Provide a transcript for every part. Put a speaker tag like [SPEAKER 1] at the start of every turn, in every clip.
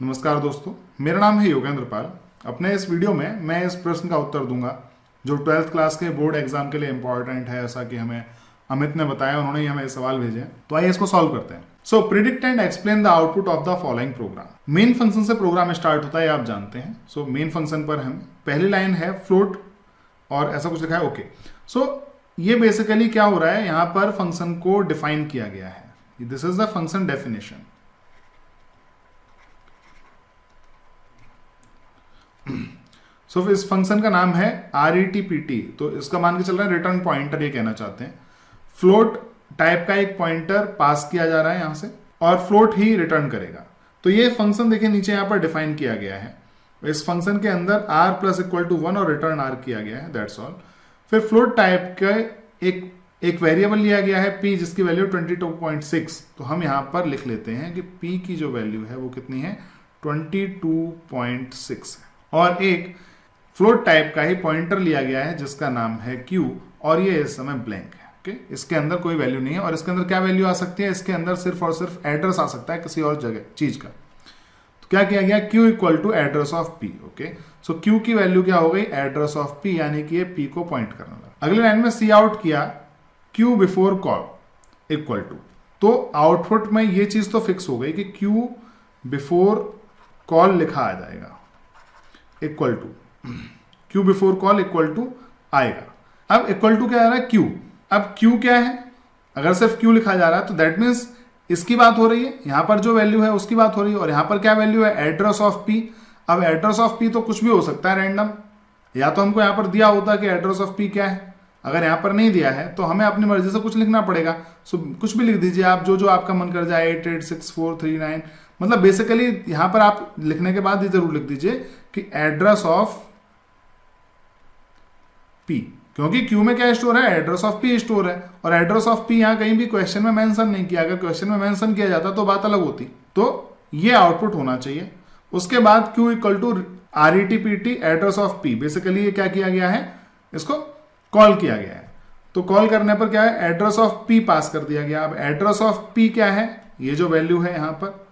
[SPEAKER 1] नमस्कार दोस्तों, मेरा नाम है योगेंद्र पाल। अपने इस वीडियो में मैं इस प्रश्न का उत्तर दूंगा जो 12th क्लास के बोर्ड एग्जाम के लिए इंपॉर्टेंट है, ऐसा कि हमें अमित ने बताया, उन्होंने ही हमें सवाल भेजे हैं। तो आइए इसको सॉल्व करते हैं। So predict and explain the output of the following program. Main function से प्रोग्राम स्टार्ट होता है, आप जानते हैं। सो मेन फंक्शन पर हम पहली लाइन है फ्लोट और ऐसा कुछ लिखा है। ओके, सो ये बेसिकली क्या हो रहा है, यहाँ पर फंक्शन को डिफाइन किया गया है। This is the function definition. So इस फंक्शन का नाम है RETPT। तो इसका मान के चल रहा है रिटर्न पॉइंटर, ये कहना चाहते हैं। फ्लोट टाइप का एक पॉइंटर पास किया जा रहा है यहां से और फ्लोट ही रिटर्न करेगा। तो ये फंक्शन देखिए नीचे यहां पर डिफाइन किया गया है। इस फंक्शन के अंदर r प्लस इक्वल टू 1 और रिटर्न r किया गया है, दैट्स ऑल। फिर फ्लोट टाइप का एक वेरिएबल लिया गया है p, जिसकी वैल्यू 22.6। तो हम यहां पर लिख लेते हैं कि p की जो वैल्यू है वो कितनी है, 22.6 है। और एक फ्लोट टाइप का ही पॉइंटर लिया गया है जिसका नाम है q, और ये इस समय ब्लैंक है। ओके, इसके अंदर कोई वैल्यू नहीं है। और इसके अंदर क्या वैल्यू आ सकती है, इसके अंदर सिर्फ और सिर्फ एड्रेस आ सकता है किसी और जगह चीज का। तो क्या किया गया, q equal to address of p। Okay, so q की वैल्यू क्या हो गई, एड्रेस ऑफ p, यानी कि ये p को पॉइंट करने लगा। अगले लाइन में सी आउट किया q before call equal to. तो आउटपुट में ये चीज तो फिक्स हो गई कि q बिफोर कॉल लिखा आ जाएगा, equal to q before call equal to आएगा। अब इक्वल टू क्या आ रहा है, q। अब q क्या है, अगर सिर्फ q लिखा जा रहा है तो दैट मीन्स इसकी बात हो रही है, यहां पर जो वैल्यू है उसकी बात हो रही है। और यहां पर क्या वैल्यू है, एड्रेस ऑफ p। अब एड्रेस ऑफ p तो कुछ भी हो सकता है, रैंडम। या तो हमको यहां पर दिया होता कि एड्रेस ऑफ p क्या है, अगर यहां पर नहीं दिया है तो हमें अपनी मर्जी से कुछ लिखना पड़ेगा। सो कुछ भी लिख दीजिए आप, जो जो आपका मन कर जाए, 886439। मतलब बेसिकली यहां पर आप लिखने के बाद ये जरूर लिख दीजिए कि एड्रेस ऑफ p, क्योंकि q में क्या स्टोर है, एड्रेस ऑफ p स्टोर है। और एड्रेस ऑफ p यहां कहीं भी क्वेश्चन में मेंशन नहीं किया। अगर क्वेश्चन में मेंशन किया जाता तो बात अलग होती। तो ये आउटपुट होना चाहिए। उसके बाद q equal to RETPT address of p। Basically ये क्या किया गया है, इसको कॉल किया गया है। तो कॉल करने पर क्या है, एड्रेस ऑफ p पास कर दिया गया। अब एड्रेस ऑफ p क्या है, ये जो वैल्यू है यहां पर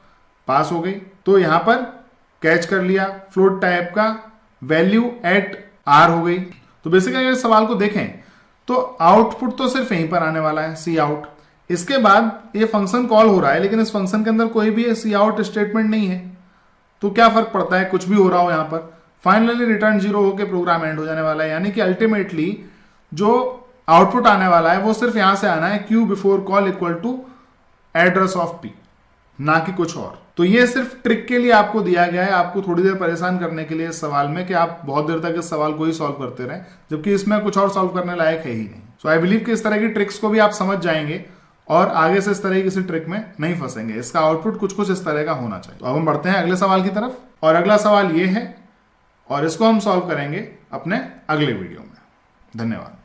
[SPEAKER 1] पास हो गई। तो यहां पर कैच कर लिया, फ्लोट टाइप का वैल्यू एट r हो गई। तो बेसिकली अगर सवाल को देखें तो आउटपुट तो सिर्फ यहीं पर आने वाला है, सी आउट। इसके बाद ये फंक्शन कॉल हो रहा है, लेकिन इस फंक्शन के अंदर कोई भी सी आउट स्टेटमेंट नहीं है। तो क्या फर्क पड़ता है, कुछ भी हो रहा हो यहां पर, फाइनली रिटर्न 0 होकर प्रोग्राम एंड हो जाने वाला है। यानी कि अल्टीमेटली जो आउटपुट आने वाला है वो सिर्फ यहां से आना है, q before call equal to address of p, ना कि कुछ और। तो ये सिर्फ ट्रिक के लिए आपको दिया गया है, आपको थोड़ी देर परेशान करने के लिए इस सवाल में, कि आप बहुत देर तक इस सवाल को ही सॉल्व करते रहें, जबकि इसमें कुछ और सॉल्व करने लायक है ही नहीं। सो आई बिलीव कि इस तरह की ट्रिक्स को भी आप समझ जाएंगे और आगे से इस तरह की किसी ट्रिक में नहीं फंसेंगे। इसका आउटपुट कुछ कुछ इस तरह का होना चाहिए। तो अब हम बढ़ते हैं अगले सवाल की तरफ, और अगला सवाल ये है और इसको हम सॉल्व करेंगे अपने अगले वीडियो में। धन्यवाद।